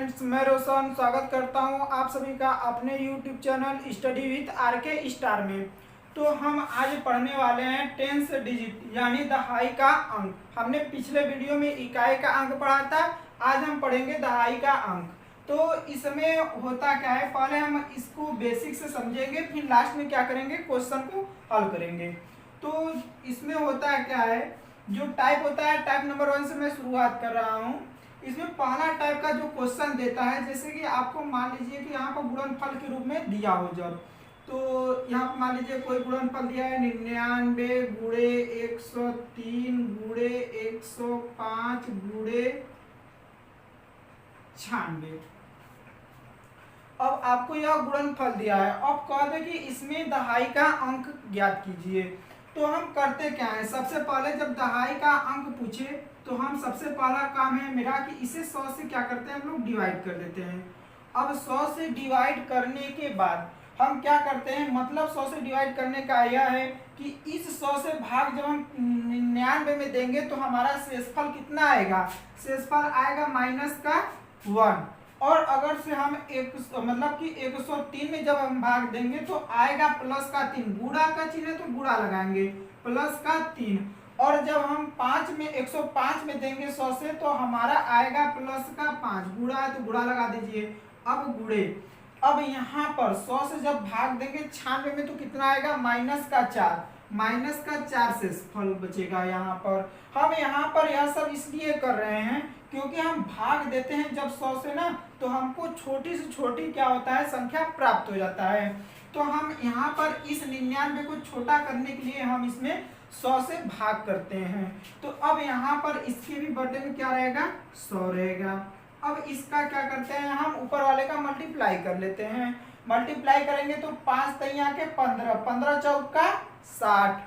Friends, मैं रोशन स्वागत करता हूं आप सभी का अपने YouTube channel study with RK star में। तो हम आज पढ़ने वाले हैं टेंस डिजिट यानी दहाई का अंक। हमने पिछले वीडियो में इकाई का अंक पढ़ा था, आज हम पढ़ेंगे दहाई का अंक। तो इसमें होता क्या है, पहले हम इसको बेसिक से समझेंगे, फिर लास्ट में क्या करेंगे, क्वेश्चन को हल करेंगे। तो इसमें होता क्या है, जो टाइप होता है, टाइप नंबर 1 से मैं शुरुआत कर रहा हूँ। इसमें पहला टाइप का जो क्वेश्चन देता है, जैसे कि आपको मान लीजिए कि यहाँ पर गुणनफल के रूप में दिया हो, जब तो यहाँ पर मान लीजिए कोई गुणनफल दिया है 99 गुणे 103 गुणे 105 गुणे 96। अब आपको यह गुणनफल दिया है, अब कह दे कि इसमें दहाई का अंक ज्ञात कीजिए। तो हम करते क्या है, सबसे पहले जब दहाई का अंक पूछे तो हम सबसे पहला काम है मेरा कि इसे 100 से क्या करते हैं, हम लोग डिवाइड कर देते हैं। अब 100 से डिवाइड करने के बाद हम क्या करते हैं, मतलब 100 से डिवाइड करने का यह है कि इस 100 से भाग जब हम 99 में देंगे तो हमारा शेषफल कितना आएगा, शेषफल आएगा माइनस का 1। और अगर से हम मतलब कि 103 में जब हम भाग देंगे तो आएगा प्लस का 3, गुणा का चिन्ह है तो गुणा लगाएंगे, प्लस का 3। और जब हम 5 में 105 में देंगे 100 से तो हमारा आएगा प्लस का 5, गुणा है तो गुणा लगा दीजिए। अब गुणे, अब यहाँ पर 100 से जब भाग देंगे 96 में तो कितना आएगा, माइनस का 4, माइनस का 4 से फल बचेगा। यहाँ पर हम यहाँ पर यह सब इसलिए कर रहे हैं क्योंकि हम भाग देते हैं जब 100 से ना, तो हमको छोटी से छोटी क्या होता है, संख्या प्राप्त हो जाता है। तो हम यहाँ पर इस 99 को छोटा करने के लिए हम इसमें 100 से भाग करते हैं। तो अब यहाँ पर इसके भी बटे में क्या रहेगा, 100 रहेगा। अब इसका क्या करते हैं, हम ऊपर वाले का मल्टीप्लाई कर लेते हैं। मल्टीप्लाई करेंगे तो 5 तैया के 15, 15 चौका 60।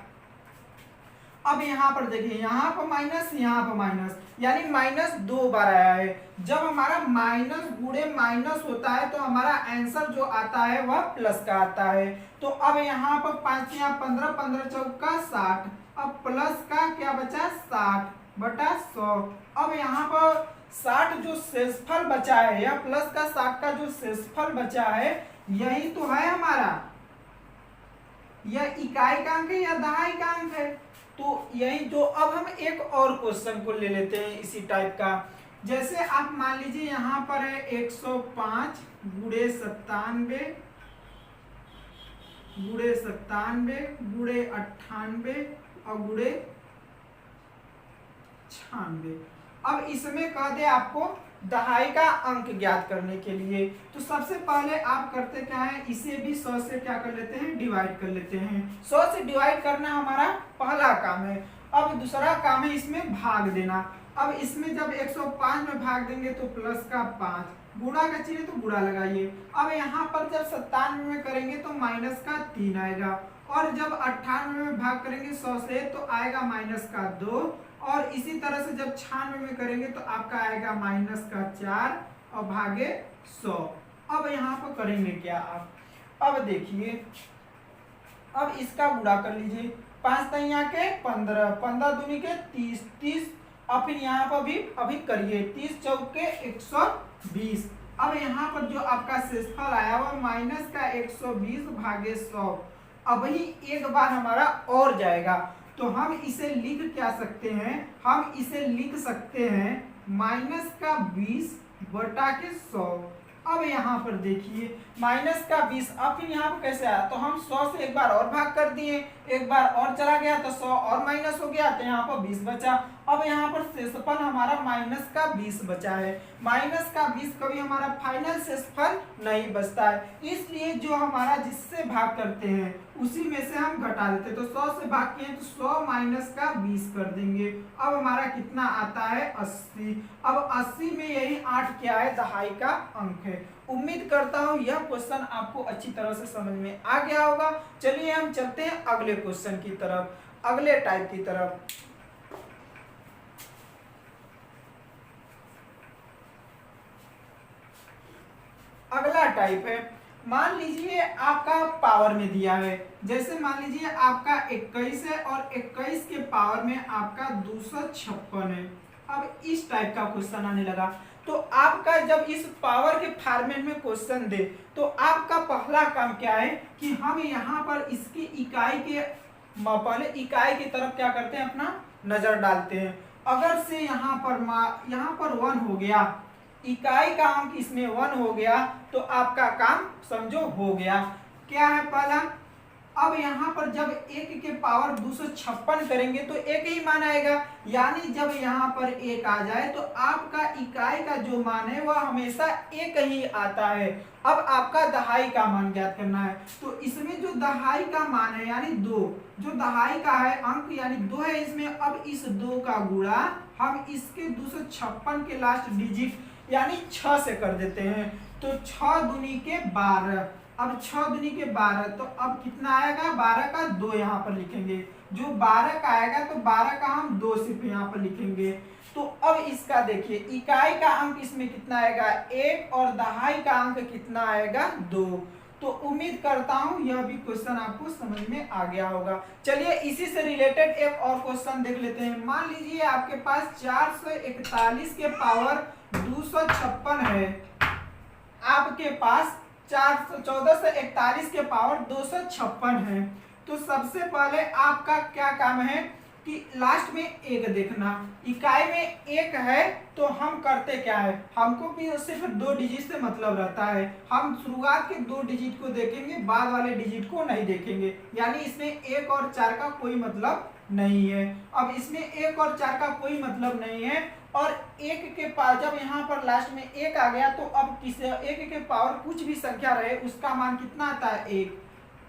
अब यहाँ पर देखिए, यहाँ पर माइनस, यहाँ पर माइनस, यानी माइनस 2 बार आया है। जब हमारा माइनस गुणे माइनस होता है तो हमारा आंसर जो आता है वह प्लस का आता है। तो अब यहाँ पर 5 या 15, 15 चौका 60, अब प्लस का क्या बचा, 60 बटा 100। अब यहाँ पर 60 जो शेषफल बचा है, या प्लस का 60 का जो शेषफल बचा है, यही तो है हमारा, यह इकाई का अंक है या दहाई का अंक है। तो यही जो, अब हम एक और क्वेश्चन को ले लेते हैं इसी टाइप का। जैसे आप मान लीजिए यहाँ पर है 105 गुणे 97 गुणे 97 गुणे 98 और गुणे 96। अब इसमें कह दे आपको दहाई का अंक ज्ञात करने के लिए, तो सबसे पहले आप करते क्या है, इसे भी 100 से क्या कर लेते हैं, डिवाइड कर लेते हैं। 100 से डिवाइड करना हमारा पहला काम है। अब दूसरा काम है इसमें भाग देना। अब इसमें जब 105 में भाग देंगे तो प्लस का 5, गुणा का चिन्ह तो गुणा लगाइए। अब यहाँ पर जब 97 में करेंगे तो माइनस का 3 आएगा, और जब 98 में भाग करेंगे 100 से तो आएगा माइनस का 2, और इसी तरह से जब 96 में करेंगे तो आपका आएगा माइनस का 4 और भागे 100। अब यहाँ पर करेंगे क्या आप, अब देखिए, अब इसका गुणा कर लीजिए। 5 तैया के 15, 15 दूनी के 30, 30, और फिर यहाँ पर भी अभी करिए, 30 चौके 120। अब यहाँ पर जो आपका शेषफल आया वह माइनस का 120 भागे 100। अभी एक बार हमारा और जाएगा, तो हम इसे लिख क्या सकते हैं, हम इसे लिख सकते हैं माइनस का 20 बटा के 100। अब यहाँ पर देखिए माइनस का 20, अब फिर यहाँ पर कैसे आया, तो हम 100 से एक बार और भाग कर दिए, एक बार और चला गया तो 100 और माइनस हो गया, तो यहाँ पर 20 बचा। अब यहाँ पर शेषफल हमारा माइनस का 20 बचा है। माइनस का 20 कभी हमारा फाइनल शेषफल नहीं बचता है, इसलिए जो हमारा जिससे भाग करते हैं उसी में से हम घटा देते हैं। तो 100 से भाग किए तो 100 माइनस का 20 कर देंगे। अब हमारा कितना आता है, 80। अब 80 में यही 8 क्या है, दहाई का अंक है। उम्मीद करता हूं यह क्वेश्चन आपको अच्छी तरह से समझ में आ गया होगा। चलिए हम चलते हैं अगले क्वेश्चन की तरफ, अगले टाइप की तरफ। अगला टाइप है, मान लीजिए आपका पावर में दिया है, जैसे मान लीजिए आपका 21 है और 21 के पावर में आपका 256 है। अब इस टाइप का क्वेश्चन आने लगा, तो आपका जब इस पावर के फॉर्मेट में क्वेश्चन दे तो आपका पहला काम क्या है कि हम यहाँ पर इसकी इकाई के पहले इकाई की तरफ क्या करते हैं, अपना नजर डालते हैं। अगर से यहाँ पर 1 हो गया, इकाई का अंक इसमें 1 हो गया, तो आपका काम समझो हो गया। क्या है पहला, अब यहाँ पर जब 1 के पावर 256 करेंगे तो एक ही मान आएगा, यानी जब यहाँ पर 1 आ जाए तो आपका इकाई का जो मान है वह हमेशा एक ही आता है। अब आपका दहाई का मान ज्ञात करना है, तो इसमें जो दहाई का मान है यानी 2, जो दहाई का है अंक यानी 2 है इसमें, अब इस 2 का गुणा हम इसके 256 के लास्ट डिजिट यानी 6 से कर देते हैं। तो 6 दूनी के 12, अब 6 दूनी के 12, तो अब कितना आएगा, 12 का 2 यहाँ पर लिखेंगे, जो 12 का आएगा तो 12 का हम 2 सिर्फ यहाँ पर लिखेंगे। तो अब इसका देखिए इकाई का अंक इसमें कितना आएगा 1 और दहाई का अंक कितना आएगा 2। तो उम्मीद करता हूं यह भी क्वेश्चन आपको समझ में आ गया होगा। चलिए इसी से रिलेटेड एक और क्वेश्चन देख लेते हैं। मान लीजिए आपके पास 441 के पावर 256 है, आपके पास 1441 के पावर 256 है। तो सबसे पहले आपका क्या काम है कि लास्ट में 1 देखना, इकाई में 1 है तो हम करते क्या है, हमको भी सिर्फ 2 डिजिट से मतलब रहता है, हम शुरुआत के 2 डिजिट को देखेंगे, बाद वाले डिजिट को नहीं देखेंगे, यानी इसमें 1 और 4 का कोई मतलब नहीं है। अब इसमें 1 और 4 का कोई मतलब नहीं है, और 1 के पावर जब यहाँ पर लास्ट में 1 आ गया तो अब किसे 1 के पावर कुछ भी संख्या रहे उसका मान कितना आता है 1।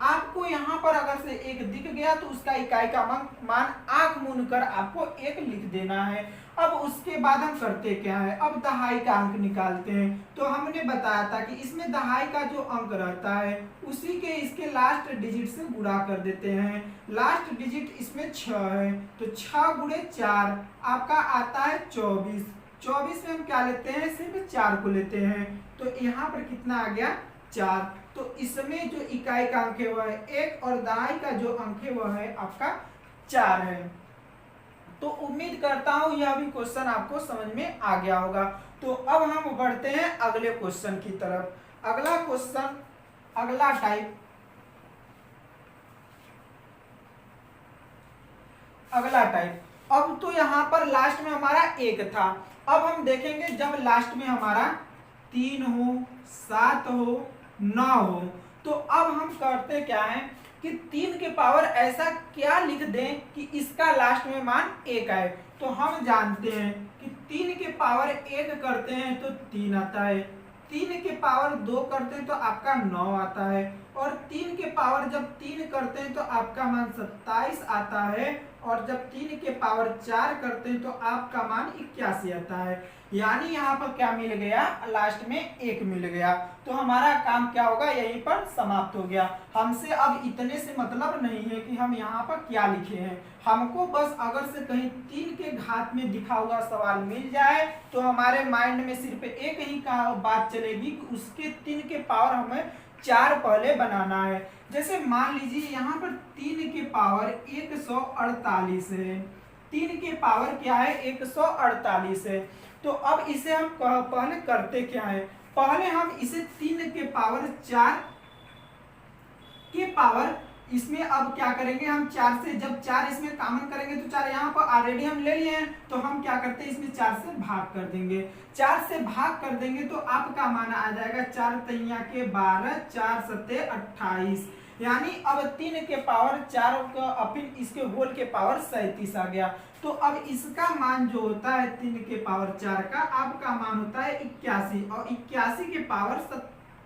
आपको यहाँ पर अगर से 1 दिख गया तो उसका इकाई का मान आंख मूंद कर आपको 1 लिख देना है। अब उसके बाद हम करते क्या है, अब दहाई का अंक निकालते हैं। तो हमने बताया था कि इसमें दहाई का जो अंक रहता है उसी के इसके लास्ट डिजिट से गुणा कर देते हैं। लास्ट डिजिट इसमें 6 है, तो 6 गुणे 4 आपका आता है 24। 24 में हम क्या लेते हैं, सिर्फ 4 को लेते हैं, तो यहाँ पर कितना आ गया 4। तो इसमें जो इकाई का अंक है वह है 1 और दहाई का जो अंक है वह है आपका 4 है। तो उम्मीद करता हूं यह भी क्वेश्चन आपको समझ में आ गया होगा। तो अब हम बढ़ते हैं अगले क्वेश्चन की तरफ। अगला क्वेश्चन, अगला टाइप, अब तो यहाँ पर लास्ट में हमारा 1 था, अब हम देखेंगे जब लास्ट में हमारा 3 हो, 7 हो, 9 हो, तो अब हम करते क्या है कि 3 के पावर ऐसा क्या लिख दें कि इसका लास्ट में मान 1 आए। तो हम जानते हैं कि 3 के पावर 1 करते हैं तो 3 आता है, 3 के पावर 2 करते हैं तो आपका 9 आता है, और 3 के पावर जब 3 करते हैं तो आपका मान 27 आता है, और जब 3 के पावर 4 करते हैं तो आपका मान 81 आता है। यानी यहाँ पर क्या मिल गया, लास्ट में 1 मिल गया। तो हमारा काम क्या होगा, यहीं पर समाप्त हो गया। हमसे अब इतने से मतलब नहीं है कि हम यहाँ पर क्या लिखे हैं, हमको बस अगर से कहीं 3 के घात में दिखा हुआ सवाल मिल जाए तो हमारे माइंड में सिर्फ एक ही बात चलेगी कि उसके 3 के पावर हमें 4 पहले बनाना है। जैसे मान लीजिए यहाँ पर 3 के पावर 148 है, 3 के पावर क्या है 148 है। तो अब इसे हम पहले करते क्या है, पहले हम इसे 3 के पावर 4 के पावर इसमें अब क्या करेंगे, हम 4 से जब 4 इसमें कॉमन करेंगे तो 4 यहाँ पर ऑलरेडी हम ले लिए हैं, तो हम क्या करते हैं इसमें 4 से भाग कर देंगे। 4 से भाग कर देंगे तो आपका मान आ जाएगा 4 तैया के 12, 4 सत्ते 28, यानी अब 3 के पावर 4 का अपन इसके होल के पावर 37 आ गया। तो अब इसका मान जो होता है 3 के पावर 4 का आपका मान होता है 81, और 81 के पावर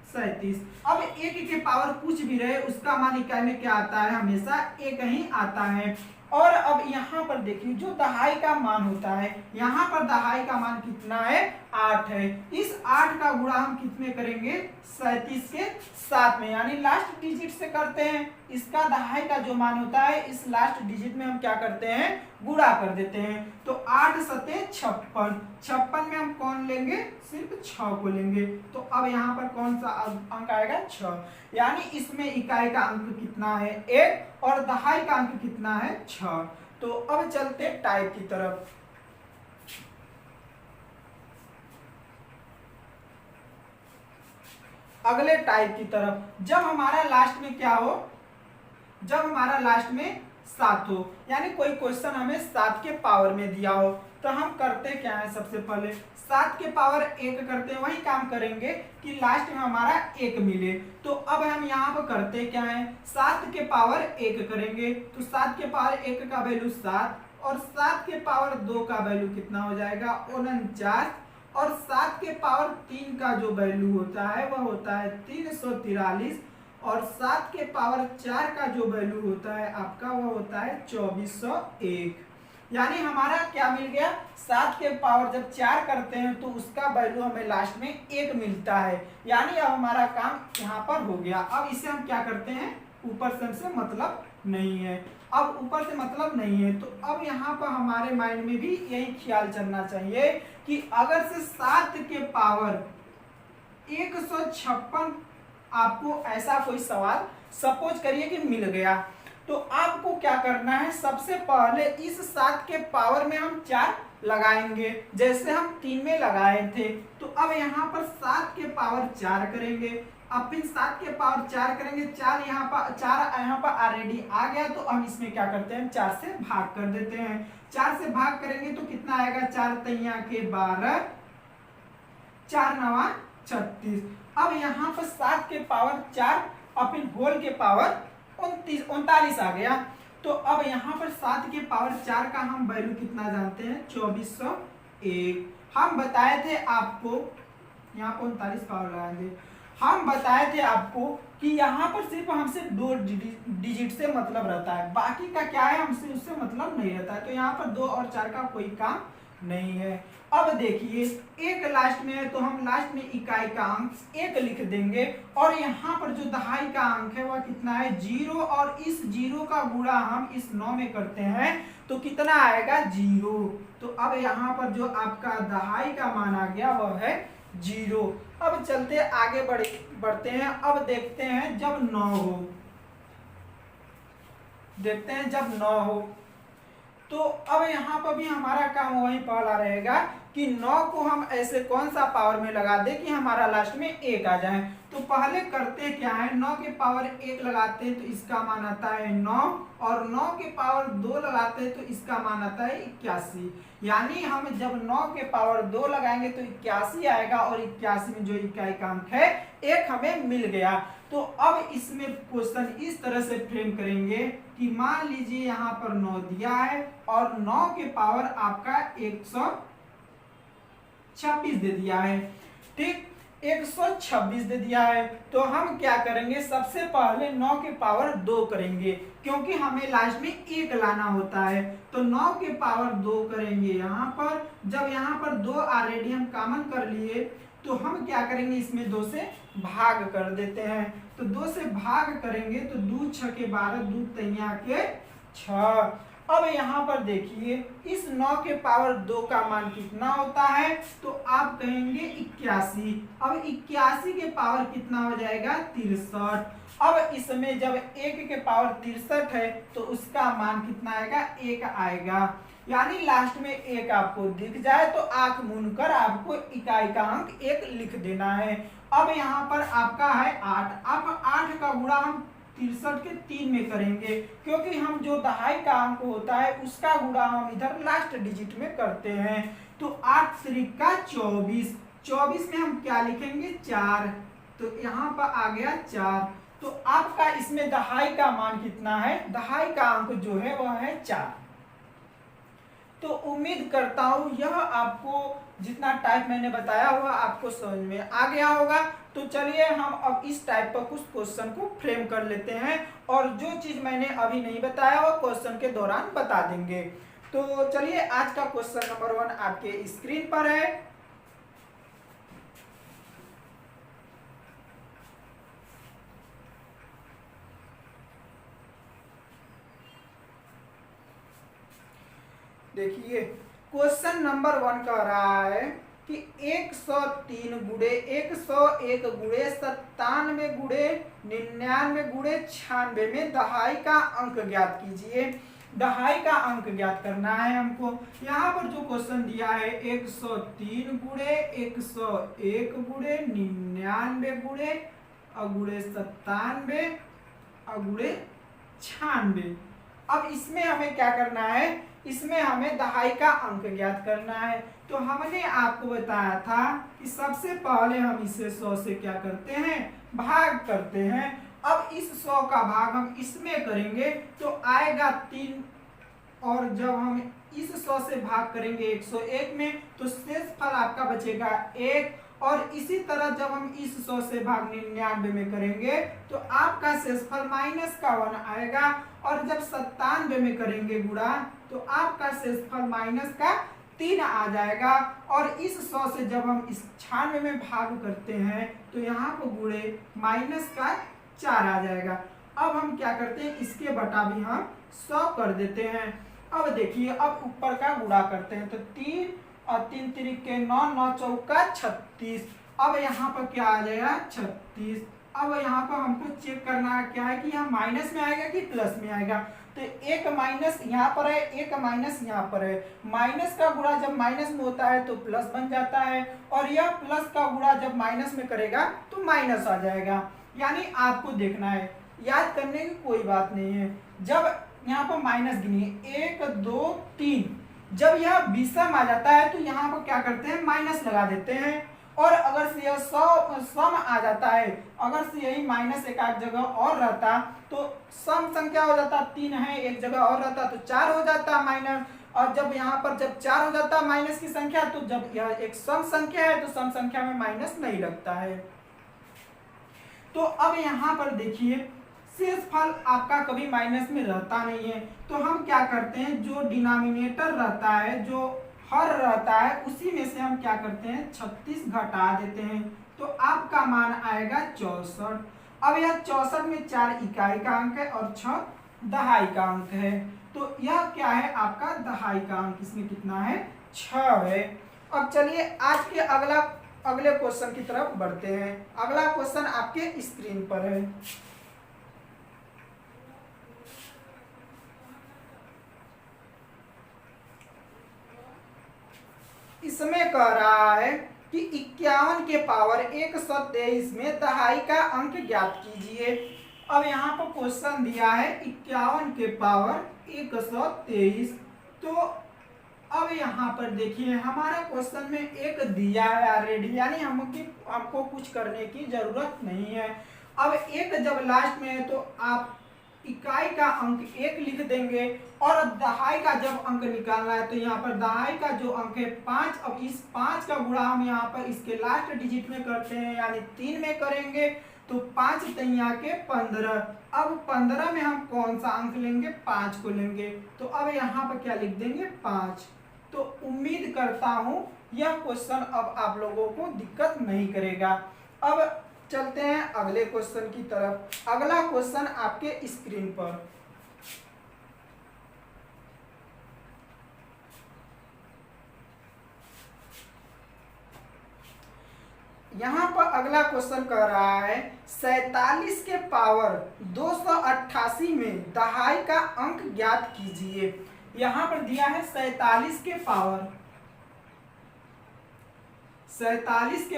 37। अब 1 के पावर कुछ भी रहे उसका मान इकाई में क्या आता है, हमेशा 1 ही आता है। और अब यहाँ पर देखिए जो दहाई का मान होता है, यहाँ पर दहाई का मान कितना है 8 है। इस 8 का गुणा हम कितने करेंगे 37 के साथ में, यानी लास्ट डिजिट से करते हैं। इसका दहाई का जो मान होता है इस लास्ट डिजिट में हम क्या करते हैं गुणा कर देते हैं। तो 8 सते 56, 56 में हम कौन लेंगे, सिर्फ 6 को लेंगे। तो अब यहाँ पर कौन सा अंक आएगा 6, यानी इसमें इकाई का अंक कितना है 1 और दहाई का अंक कितना है 6। तो अब चलते टाइप की तरफ। अगले टाइप की तरफ। जब हमारा लास्ट में क्या हो, जब हमारा लास्ट में 7 हो, यानी कोई क्वेश्चन हमें 7 के पावर में दिया हो, तो हम करते क्या है, सबसे पहले 7 के पावर 1 करते हैं, वही काम करेंगे कि लास्ट में हमारा 1 मिले। तो अब हम यहाँ पर करते क्या है, 7 के पावर 1 करेंगे, तो 7 के पावर 1 का वैल्यू 7, और 7 के पावर 2 का वैल्यू कितना हो जाएगा, 49, और 7 के पावर 3 का जो वैल्यू होता है वह होता है 343, और 7 के पावर 4 का जो वैल्यू होता है आपका वो होता है 2401। यानी हमारा क्या मिल गया, 7 के पावर जब 4 करते हैं तो उसका वैल्यू हमें लास्ट में 1 मिलता है। यानी अब हमारा काम यहाँ पर हो गया। अब इसे हम क्या करते हैं, ऊपर से हमसे मतलब नहीं है, अब ऊपर से मतलब नहीं है, तो अब यहाँ पर हमारे माइंड में भी यही ख्याल चलना चाहिए कि अगर से 7 के पावर 156 आपको ऐसा कोई सवाल सपोज करिए कि मिल गया, तो आपको क्या करना है, सबसे पहले इस 7 के पावर में हम 4 लगाएंगे, जैसे हम 3 में लगाए थे। तो अब यहाँ पर 7 के पावर 4 करेंगे, अब फिर 7 के पावर 4 करेंगे, 4 यहाँ पर ऑलरेडी आ गया, तो हम इसमें क्या करते हैं, 4 से भाग कर देते हैं। 4 से भाग करेंगे तो कितना आएगा, 4 तैया के 12, 4 नवा 36। अब यहाँ पर 7 के पावर 4 और फिर होल के पावर 39 आ गया। तो अब यहाँ पर 7 के पावर 4 का हम वैल्यू कितना जानते हैं, 2401। हम बताए थे आपको, यहाँ पर 39 पावर लगाएंगे, हम बताए थे आपको कि यहाँ पर सिर्फ हमसे 2 डिजिट से मतलब रहता है, बाकी का क्या है हमसे उससे मतलब नहीं रहता है। तो यहाँ पर 2 और 4 का कोई काम नहीं है। अब देखिए एक लास्ट में है, तो हम लास्ट में इकाई का अंक 1 लिख देंगे, और यहाँ पर जो दहाई का अंक है वह कितना है, 0, और इस 0 का गुणा हम इस 9 में करते हैं तो कितना आएगा, 0। तो अब यहाँ पर जो आपका दहाई का मान आ गया वह है 0। अब चलते आगे बढ़ते हैं। अब देखते हैं जब 9 हो, देखते हैं जब 9 हो, तो अब यहाँ पर भी हमारा काम वही पहला रहेगा कि 9 को हम ऐसे कौन सा पावर में लगा दे कि हमारा लास्ट में 1 आ जाए। तो पहले करते क्या है, 9 के पावर 1 लगाते हैं तो इसका मान आता है 9, और 9 के पावर 2 लगाते हैं तो इसका मान आता है 81। यानी हम जब 9 के पावर 2 लगाएंगे तो 81 आएगा, और 81 में जो इकाई का अंक है 1 हमें मिल गया। तो अब इसमें क्वेश्चन इस तरह से फ्रेम करेंगे कि मान लीजिए यहाँ पर 9 दिया है और 9 के पावर आपका 126 दे दिया है, ठीक, 126 दे दिया है। तो हम क्या करेंगे, सबसे पहले 9 के पावर 2 करेंगे, क्योंकि हमें लास्ट में 1 लाना होता है। तो 9 के पावर 2 करेंगे यहाँ पर। जब यहाँ पर 2 ऑलरेडी हम कॉमन कर लिए, तो हम क्या करेंगे, इसमें 2 से भाग कर देते हैं। तो 2 से भाग करेंगे तो 2 6 के 12, 2 तैया के 6। अब यहाँ पर देखिए इस 9 के पावर 2 का मान कितना होता है, तो आप कहेंगे 81। अब 81 के पावर कितना हो जाएगा, 63। अब इसमें जब 1 के पावर 63 है तो उसका मान कितना आएगा, 1 आएगा। यानी लास्ट में 1 आपको दिख जाए तो आंख मूंद कर आपको इकाई का अंक 1 लिख देना है। अब यहाँ पर आपका है 8। अब 8 का गुणा हम 63 के 3 में करेंगे, क्योंकि हम जो दहाई का अंक होता है उसका गुणा हम इधर लास्ट डिजिट में करते हैं। तो 8 3 का 24, 24 में हम क्या लिखेंगे, 4। तो यहाँ पर आ गया 4। तो आपका इसमें दहाई का मान कितना है, दहाई का अंक जो है वह है 4। तो उम्मीद करता हूँ यह आपको जितना टाइप मैंने बताया हुआ आपको समझ में आ गया होगा। तो चलिए हम अब इस टाइप पर कुछ क्वेश्चन को फ्रेम कर लेते हैं, और जो चीज मैंने अभी नहीं बताया वो क्वेश्चन के दौरान बता देंगे। तो चलिए आज का क्वेश्चन नंबर 1 आपके स्क्रीन पर है। देखिए क्वेश्चन नंबर 1 कह रहा है कि 103 गुणे 101 गुणे 97 गुणे 99 गुणे 96 में दहाई का अंक ज्ञात कीजिए। दहाई का अंक ज्ञात करना है हमको। यहाँ पर जो क्वेश्चन दिया है 103 गुणे 101 गुणे 99 गुणे गुणे 97 गुणे 96। अब इसमें हमें क्या करना है, इसमें हमें दहाई का अंक ज्ञात करना है। तो हमने आपको बताया था कि सबसे पहले हम इसे 100 से क्या करते हैं, भाग करते हैं। अब इस 100 का भाग हम इसमें करेंगे तो आएगा 3, और जब हम इस 100 से भाग करेंगे 101 में तो शेष फल आपका बचेगा 1। और इसी तरह जब हम इस 100 से भाग 99 में करेंगे तो आपका शेषफल माइनस का 1 आएगा। और जब 97 में करेंगे गुणा तो आपका शेषफल माइनस का 3 आ जाएगा। और इस 100 से जब हम इस 96 में भाग करते हैं तो यहाँ पर गुणे माइनस का 4 आ जाएगा। अब हम क्या करते हैं, इसके बटा भी हम 100 कर देते हैं। अब देखिए, अब ऊपर का गुणा करते हैं तो 3 और 3 तिरिके 9, 9 चौका 36। अब यहाँ पर क्या आ जाएगा 36। अब यहाँ पर हमको चेक करना है क्या है कि यहाँ माइनस में आएगा कि प्लस में आएगा। तो एक माइनस यहाँ पर है, एक माइनस यहाँ पर है। माइनस का गुणा जब माइनस में होता है तो प्लस बन जाता है, और यह प्लस का गुणा जब माइनस में करेगा तो माइनस आ जाएगा। यानी आपको देखना है, याद करने की कोई बात नहीं है। जब यहाँ पर माइनस गिनिए 1 2 3, जब यह विषम आ जाता है तो यहाँ पर क्या करते हैं, माइनस लगा देते हैं। और अगर से यह सम आ जाता है, अगर से यही माइनस एक आध जगह और रहता तो सम संख्या हो जाता, 3 है एक जगह और रहता तो 4 हो जाता माइनस। और जब यहाँ पर जब 4 हो जाता माइनस की संख्या, तो जब यह एक सम संख्या है तो सम संख्या में माइनस नहीं लगता है। तो अब यहाँ पर देखिए, शेषफल आपका कभी माइनस में रहता नहीं है। तो हम क्या करते हैं, जो डिनोमिनेटर रहता है, जो हर रहता है, उसी में से हम क्या करते हैं 36 घटा देते हैं। तो आपका मान आएगा 64। अब यह 64 में 4 इकाई का अंक है और 6 दहाई का अंक है। तो यह क्या है आपका दहाई का अंक, इसमें कितना है 6 है। अब चलिए आज के अगले क्वेश्चन की तरफ बढ़ते हैं। अगला क्वेश्चन आपके स्क्रीन पर है। इसमें कह रहा है कि 51 के पावर 123 में दहाई का अंक ज्ञात कीजिए। अब यहाँ पर क्वेश्चन दिया है 51 के पावर 123। तो अब यहाँ पर देखिए, हमारे क्वेश्चन में एक दिया है ऑलरेडी, यानी हमको कुछ करने की जरूरत नहीं है। अब एक जब लास्ट में है तो आप इकाई का अंक 1 लिख देंगे, और दहाई का जब अंक निकालना है तो यहाँ पर दहाई का जो अंक है 5। अब इस 5 का गुणा हम यहाँ पर इसके लास्ट डिजिट में करते हैं, यानी 3 में करेंगे तो 5 तैया के 15। अब 15 में हम कौन सा अंक लेंगे, 5 को लेंगे। तो अब यहाँ पर क्या लिख देंगे 5। तो उम्मीद करता हूँ यह क्वेश्चन अब आप लोगों को दिक्कत नहीं करेगा। अब चलते हैं अगले क्वेश्चन की तरफ। अगला क्वेश्चन आपके स्क्रीन पर। यहाँ पर अगला क्वेश्चन कह रहा है 47 के पावर 288 में दहाई का अंक ज्ञात कीजिए। यहाँ पर दिया है 47 के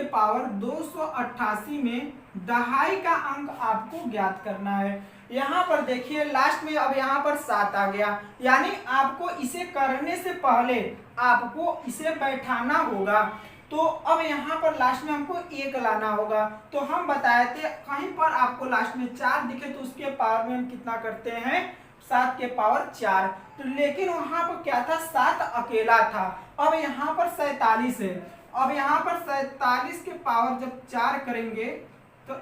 पावर 288 में दहाई का अंक आपको ज्ञात करना है। यहाँ पर देखिए लास्ट में अब यहाँ पर 7 आ गया, यानी आपको इसे करने से पहले आपको इसे बैठाना होगा। तो अब यहाँ पर लास्ट में हमको 1 लाना होगा। तो हम बताए थे कहीं पर आपको लास्ट में 4 दिखे तो उसके पावर में हम कितना करते हैं, 7 के पावर 4। तो लेकिन वहां पर क्या था, 7 अकेला था। अब यहाँ पर 47 है। अब यहाँ पर 47 के पावर जब 4 करेंगे तो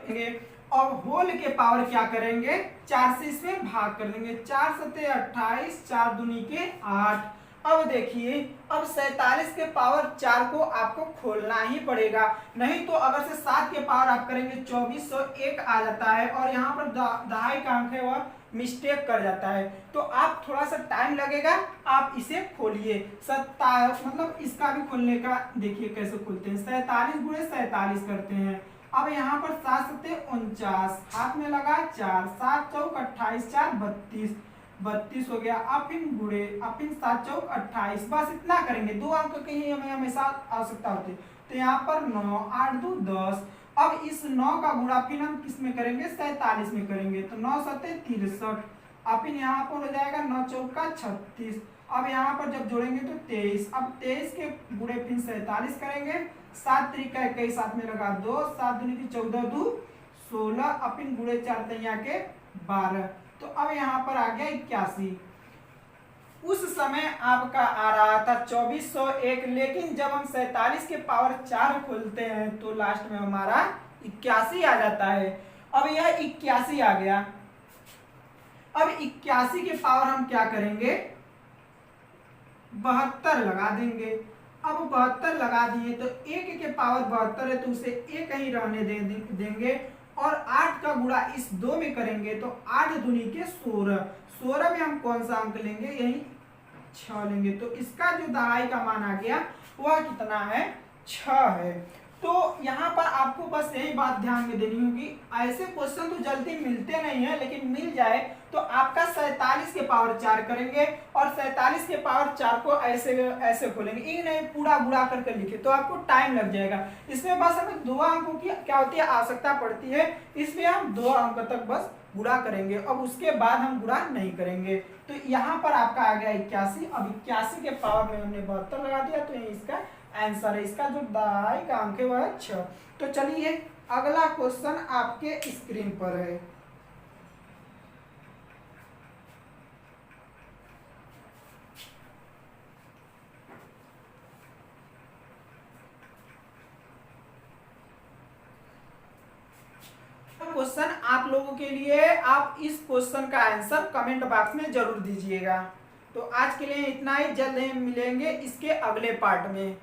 अब होल के पावर क्या करेंगे, 4 से इसमें भाग कर देंगे। 4 सते 28, 4 दूनी के 8। अब देखिए, अब 47 के पावर 4 को आपको खोलना ही पड़ेगा, नहीं तो अगर से 7 के पावर आप करेंगे 2401 आ जाता है, और यहाँ पर दहाई का अंक है वह मिस्टेक कर जाता है। तो आप थोड़ा सा टाइम लगेगा, आप इसे खोलिए। मतलब इसका भी खोलने का देखिए कैसे खोलते हैं। 47 गुणे 47 करते हैं। अब यहाँ पर 7 सते 49, हाथ में लगा 4, 7 चौक 28, 4 32। 32 हो गया। अब इन गुणे, अब इन 7 चौक 28, बस इतना करेंगे, 2 अंक की ही हमें हमेशा आवश्यकता होती है। तो यहाँ पर 9, 8 2 10। अब इस 9 का गुणा फिर हम किस में करेंगे, 47 में करेंगे। तो 9 सत्ते 63। अब फिर यहाँ पर हो जाएगा 9 चौका 36। अब यहाँ पर जब जोड़ेंगे तो 23। अब 23 के गुणे फिर 47 करेंगे। 7 त्रिका 21, साथ में लगा 2, 7 दूनी की 14 2 16। अब इन गुणे 4 तैया के 12। तो अब यहाँ पर आ गया 81। उस समय आपका आ रहा था 2401, लेकिन जब हम 47 के पावर 4 खोलते हैं तो लास्ट में हमारा 81 आ जाता है। अब यह 81 आ गया। अब 81 के पावर हम क्या करेंगे, 72 लगा देंगे। अब 72 लगा दिए तो 1 के पावर 72 है तो उसे 1 ही रहने देंगे और 8 का गुणा इस 2 में करेंगे तो 8 दूनी के 16। 16 में हम कौन सा अंक लेंगे, यही 6 लेंगे। तो इसका जो दहाई का मान आ गया वह कितना है, 6 है। तो यहाँ पर आपको बस यही बात ध्यान में देनी होगी, ऐसे क्वेश्चन तो जल्दी मिलते नहीं है, लेकिन मिल जाए तो आपका 47 के पावर 4 करेंगे और 47 के पावर 4 को ऐसे ऐसे खोलेंगे, ये नहीं पूरा गुणा करके लिखे तो आपको टाइम लग जाएगा। इसमें बस हमें 2 अंकों की क्या होती है, आवश्यकता पड़ती है, इसलिए हम 2 अंक तक बस गुणा करेंगे, अब उसके बाद हम गुणा नहीं करेंगे। तो यहाँ पर आपका आ गया 81। अब 81 के पावर में हमने 72 लगा दिया तो ये इसका आंसर है। इसका जो दहाई का अंक है वह है 6। तो चलिए अगला क्वेश्चन आपके स्क्रीन पर है। क्वेश्चन आप लोगों के लिए, आप इस क्वेश्चन का आंसर कमेंट बॉक्स में जरूर दीजिएगा। तो आज के लिए इतना ही, जल्द ही मिलेंगे इसके अगले पार्ट में।